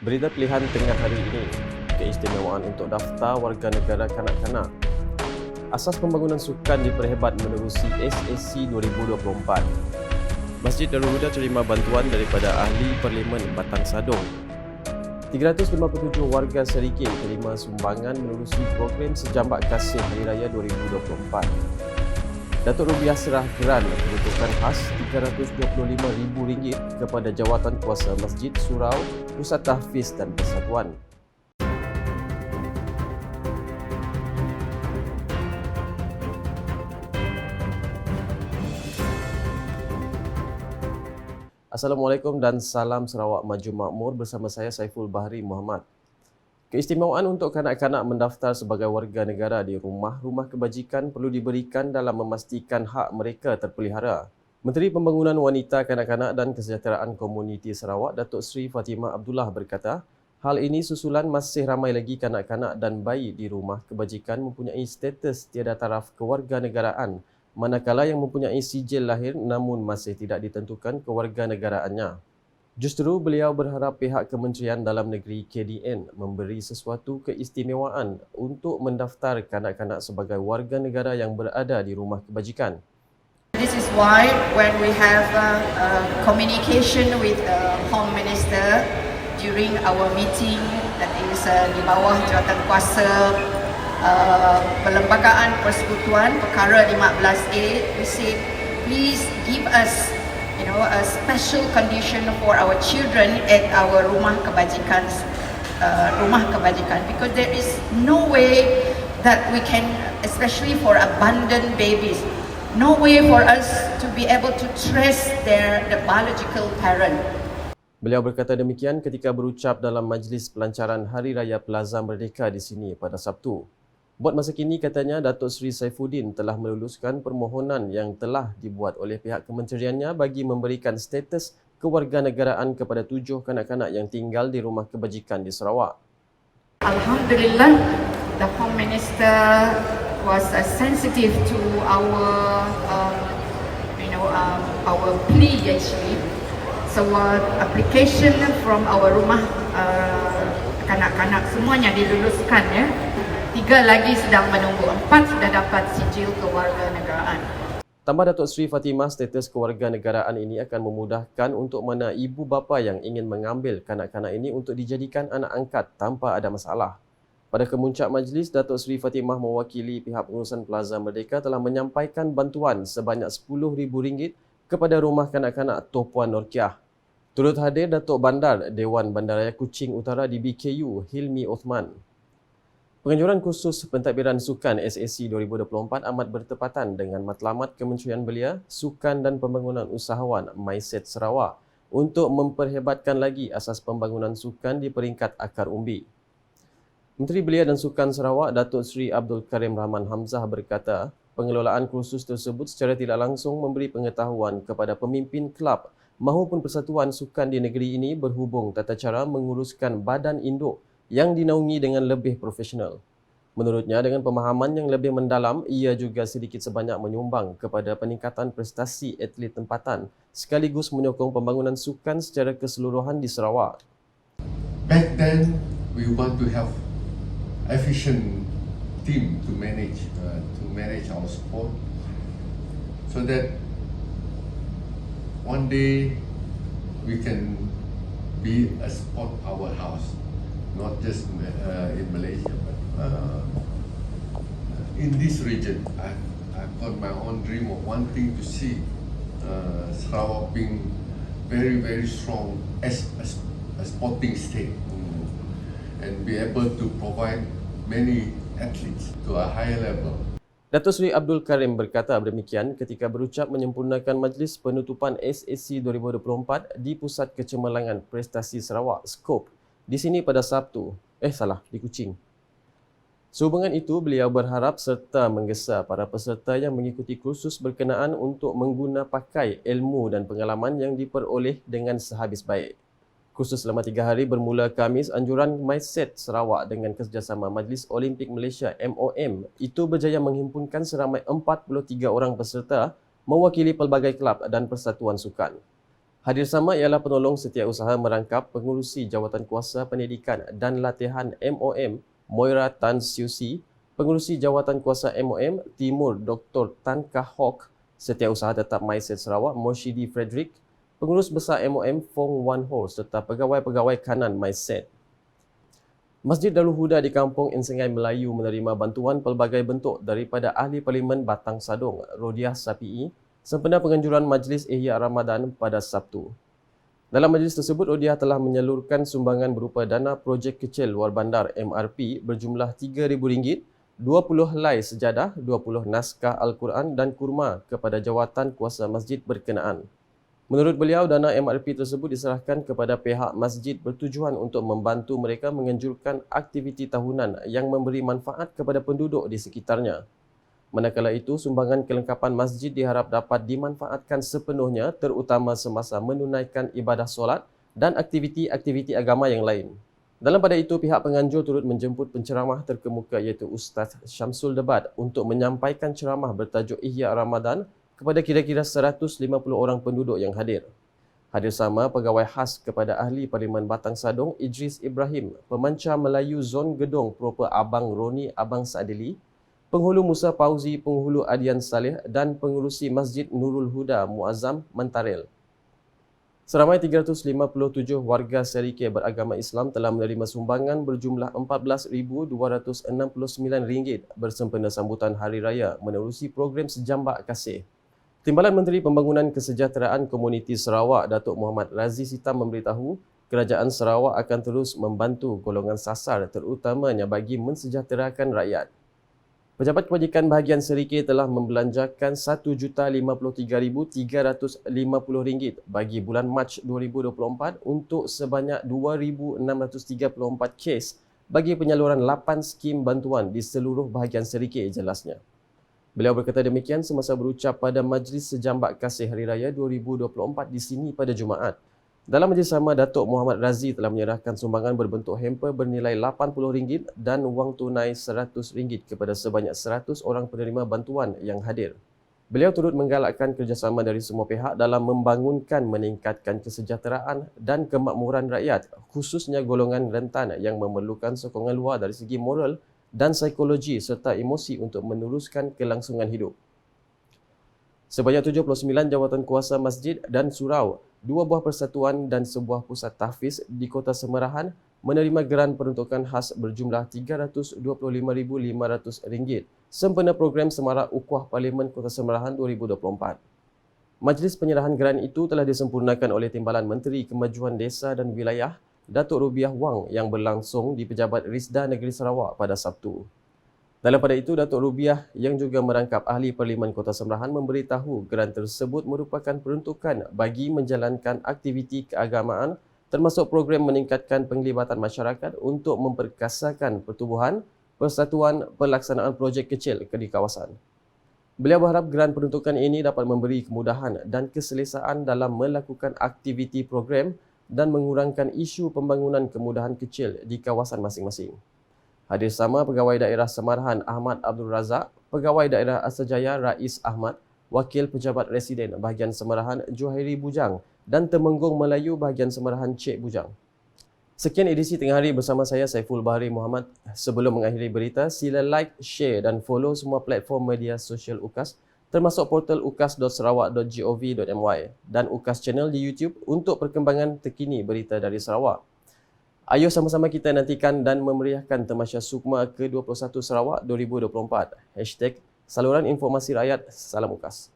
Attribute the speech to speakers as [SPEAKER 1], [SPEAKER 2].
[SPEAKER 1] Berita pilihan tengah hari ini, keistimewaan untuk daftar warga negara kanak-kanak. Asas pembangunan sukan diperhebat menerusi SSC 2024. Masjid Darul Huda terima bantuan daripada ahli Parlimen Batang Sadong. 357 warga Serikit terima sumbangan menerusi program Sejambak Kasih Hari Raya 2024. Datuk Rubiah serah geran peruntukan khas RM325,000 kepada Jawatan Kuasa Masjid Surau, Pusat Tahfiz dan Persatuan. Assalamualaikum dan salam Sarawak Maju Makmur, bersama saya Saiful Bahri Muhammad. Keistimewaan untuk kanak-kanak mendaftar sebagai warga negara di rumah-rumah kebajikan perlu diberikan dalam memastikan hak mereka terpelihara. Menteri Pembangunan Wanita, Kanak-kanak dan Kesejahteraan Komuniti Sarawak, Datuk Seri Fatimah Abdullah berkata, hal ini susulan masih ramai lagi kanak-kanak dan bayi di rumah kebajikan mempunyai status tiada taraf kewarganegaraan, manakala yang mempunyai sijil lahir namun masih tidak ditentukan kewarganegaraannya. Justru beliau berharap pihak Kementerian Dalam Negeri KDN memberi sesuatu keistimewaan untuk mendaftar kanak-kanak sebagai warga negara yang berada di rumah kebajikan.
[SPEAKER 2] This is why when we have communication with Home Minister during our meeting that is di bawah Jawatankuasa Perlembagaan Persekutuan Perkara 15A, we said please give us a special condition for our children at our rumah kebajikan, because there is no way that we can, especially for abandoned babies, no way for us to be able to trace the biological parent.
[SPEAKER 1] Beliau berkata demikian ketika berucap dalam majlis pelancaran Hari Raya Plaza Merdeka di sini pada Sabtu. Buat masa kini, katanya Datuk Seri Saifuddin telah meluluskan permohonan yang telah dibuat oleh pihak kementeriannya bagi memberikan status kewarganegaraan kepada 7 kanak-kanak yang tinggal di rumah kebajikan di Sarawak.
[SPEAKER 2] Alhamdulillah, the Home Minister was sensitive to our plea actually. So application from our rumah kanak-kanak semuanya diluluskan ya. 3 lagi sedang menunggu, 4 sudah dapat sijil kewarganegaraan.
[SPEAKER 1] Tambah Datuk Seri Fatimah, status kewarganegaraan ini akan memudahkan untuk mana ibu bapa yang ingin mengambil kanak-kanak ini untuk dijadikan anak angkat tanpa ada masalah. Pada kemuncak majlis, Datuk Seri Fatimah mewakili pihak pengurusan Plaza Merdeka telah menyampaikan bantuan sebanyak RM10,000 kepada rumah kanak-kanak Topuan Norkiah. Turut hadir Datuk Bandar Dewan Bandaraya Kuching Utara di BKU, Hilmi Othman. Penganjuran khusus pentadbiran sukan SSC 2024 amat bertepatan dengan matlamat Kementerian Belia, Sukan dan Pembangunan Usahawan MySet Sarawak untuk memperhebatkan lagi asas pembangunan sukan di peringkat akar umbi. Menteri Belia dan Sukan Sarawak, Datuk Seri Abdul Karim Rahman Hamzah berkata, pengelolaan kursus tersebut secara tidak langsung memberi pengetahuan kepada pemimpin kelab maupun persatuan sukan di negeri ini berhubung tata cara menguruskan badan induk yang dinaungi dengan lebih profesional. Menurutnya, dengan pemahaman yang lebih mendalam, ia juga sedikit sebanyak menyumbang kepada peningkatan prestasi atlet tempatan sekaligus menyokong pembangunan sukan secara keseluruhan di Sarawak.
[SPEAKER 3] Back then, we want to have efficient team to manage our sport, so that one day we can be a sport powerhouse. Not just in Malaysia, but in this region. I've got my own dream of wanting to see Sarawak being very, very strong as a sporting state, and be able to provide many athletes to a higher level.
[SPEAKER 1] Datuk Seri Abdul Karim berkata demikian ketika berucap menyempurnakan majlis penutupan SSC 2024 di Pusat Kecemerlangan Prestasi Sarawak, SCOPE, di sini pada Sabtu. Di Kuching. Sehubungan itu, beliau berharap serta menggesa para peserta yang mengikuti kursus berkenaan untuk mengguna pakai ilmu dan pengalaman yang diperoleh dengan sehabis baik. Kursus selama 3 hari bermula Khamis, anjuran MySet Sarawak dengan kerjasama Majlis Olimpik Malaysia MOM itu berjaya menghimpunkan seramai 43 orang peserta mewakili pelbagai kelab dan persatuan sukan. Hadir sama ialah penolong setiausaha merangkap Pengerusi Jawatankuasa Pendidikan dan Latihan MOM Moira Tan Siu Si, Pengerusi Jawatankuasa MOM Timur Dr. Tan Kah Hock, Setiausaha Tetap MySet Sarawak Morshidi Frederick, Pengurus Besar MOM Fong Wan Ho serta pegawai-pegawai kanan MySet. Masjid Darul Huda di Kampung Ensengai Melayu menerima bantuan pelbagai bentuk daripada Ahli Parlimen Batang Sadong, Rodiah Sapii, sempena penganjuran Majlis Ihya Ramadan pada Sabtu. Dalam majlis tersebut, Rodiah telah menyalurkan sumbangan berupa dana projek kecil luar bandar MRP berjumlah RM3,000, 20 helai sejadah, 20 naskah Al-Quran dan kurma kepada jawatan kuasa masjid berkenaan. Menurut beliau, dana MRP tersebut diserahkan kepada pihak masjid bertujuan untuk membantu mereka menganjurkan aktiviti tahunan yang memberi manfaat kepada penduduk di sekitarnya. Manakala itu, sumbangan kelengkapan masjid diharap dapat dimanfaatkan sepenuhnya terutama semasa menunaikan ibadah solat dan aktiviti-aktiviti agama yang lain. Dalam pada itu, pihak penganjur turut menjemput penceramah terkemuka iaitu Ustaz Syamsul Debat untuk menyampaikan ceramah bertajuk Ihya Ramadan kepada kira-kira 150 orang penduduk yang hadir. Hadir sama pegawai khas kepada Ahli Parlimen Batang Sadong Idris Ibrahim, pemancar Melayu Zon Gedong Proper Abang Roni Abang Sadili, Penghulu Musa Pauzi Penghulu Adian Saleh dan Pengurusi Masjid Nurul Huda Muazzam Mentaril. Seramai 357 warga Serikir beragama Islam telah menerima sumbangan berjumlah RM14,269 bersempena sambutan Hari Raya menerusi program Sejambak Kasih. Timbalan Menteri Pembangunan Kesejahteraan Komuniti Sarawak Datuk Muhammad Razi Sitam memberitahu Kerajaan Sarawak akan terus membantu golongan sasar terutamanya bagi mensejahterakan rakyat. Pejabat Kebajikan Bahagian Serikir telah membelanjakan RM1,053,350 bagi bulan Mac 2024 untuk sebanyak 2,634 kes bagi penyaluran 8 skim bantuan di seluruh bahagian Serikir, jelasnya. Beliau berkata demikian semasa berucap pada Majlis Sejambak Kasih Hari Raya 2024 di sini pada Jumaat. Dalam majlis sama, Datuk Muhammad Razi telah menyerahkan sumbangan berbentuk hamper bernilai RM80 dan wang tunai RM100 kepada sebanyak 100 orang penerima bantuan yang hadir. Beliau turut menggalakkan kerjasama dari semua pihak dalam membangunkan, meningkatkan kesejahteraan dan kemakmuran rakyat, khususnya golongan rentan yang memerlukan sokongan luar dari segi moral dan psikologi serta emosi untuk meneruskan kelangsungan hidup. Sebanyak 79 jawatan kuasa masjid dan surau, 2 buah persatuan dan sebuah pusat tahfiz di Kota Semerahan menerima geran peruntukan khas berjumlah RM325,500 sempena program Semarak Ukhuwah Parlimen Kota Semerahan 2024. Majlis penyerahan geran itu telah disempurnakan oleh Timbalan Menteri Kemajuan Desa dan Wilayah Datuk Rubiah Wang yang berlangsung di Pejabat Risda Negeri Sarawak pada Sabtu. Dalam pada itu, Datuk Rubiah yang juga merangkap Ahli Parlimen Kota Semerahan memberitahu geran tersebut merupakan peruntukan bagi menjalankan aktiviti keagamaan termasuk program meningkatkan penglibatan masyarakat untuk memperkasakan pertubuhan, persatuan pelaksanaan projek kecil di kawasan. Beliau berharap geran peruntukan ini dapat memberi kemudahan dan keselesaan dalam melakukan aktiviti program dan mengurangkan isu pembangunan kemudahan kecil di kawasan masing-masing. Hadir sama Pegawai Daerah Semarahan Ahmad Abdul Razak, Pegawai Daerah Asajaya Rais Ahmad, Wakil Pejabat Residen Bahagian Semarahan Juhairi Bujang dan Temenggung Melayu Bahagian Semarahan Cik Bujang. Sekian edisi Tengah Hari bersama saya Saiful Bahari Muhammad. Sebelum mengakhiri berita, sila like, share dan follow semua platform media sosial UKAS termasuk portal ukas.sarawak.gov.my dan UKAS Channel di YouTube untuk perkembangan terkini berita dari Sarawak. Ayo sama-sama kita nantikan dan memeriahkan Tamasya Sukma ke-21 Sarawak 2024. #Saluran Informasi Rakyat. Salam UKAS.